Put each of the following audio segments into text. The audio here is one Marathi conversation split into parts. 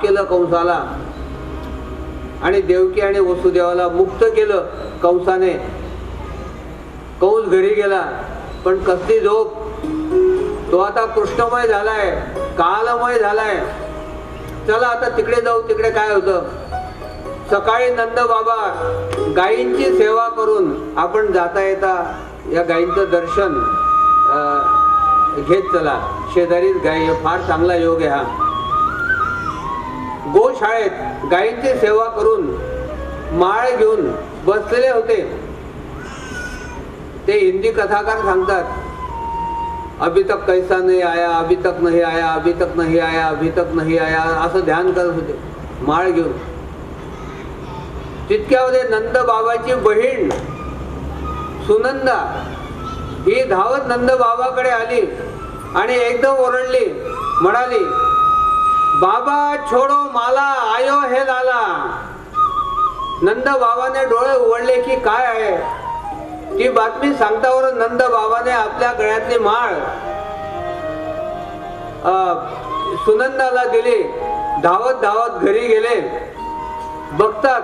शाप केलं कंसाला आणि देवकी आणि वसुदेवाला मुक्त केलं कंसाने. कंस घरी गेला, पण कसली झोप. तो आता कृष्णमय झालाय, कालमय झालाय. चला आता तिकडे जाऊ, तिकडे काय होतं. सकाळी नंद बाबा गायींची सेवा करून आपण जाता येता या गायींचं दर्शन घेत चला. शेजारीच गायी, फार चांगला योग आहे हा. गोशाळेत गायींची सेवा करून माळ घेऊन बसलेले होते. ते हिंदी कथाकार सांगतात, अभी तक कैसा नहीं आया, अभी तक नहीं आया, अभी तक नहीं आया, अभी तक नहीं आया, असं ध्यान करत होते माळ घेऊन. तितक्यामध्ये नंद बाबाची बहीण सुनंदा ही धावत नंद बाबाकडे आली आणि एकदम ओरडली, म्हणाली, बाबा छोडो माला, आयो हे लाला. नंद बाबाने डोळे उघडले की काय आहे ती बातमी सांगतावर नंद बाबाने आपल्या गळ्यातली माळ सुनंदाला दिली. धावत धावत घरी गेले. बघतात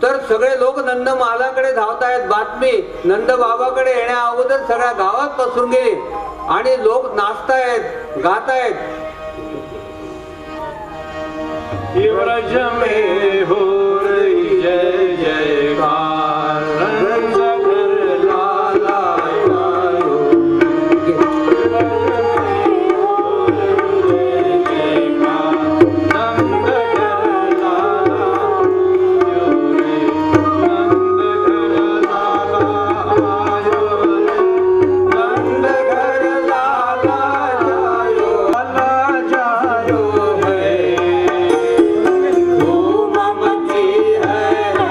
तर सगळे लोक नंद महालाकडे धावतायत. बातमी नंद बाबाकडे येण्या अगोदर सगळ्या गावात पसरून गेली आणि लोक नाचतायत, गातायत. व्रज में हो रही जय जयकार, रंग घर लाला आयो. है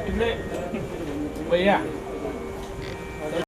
इकडे भैया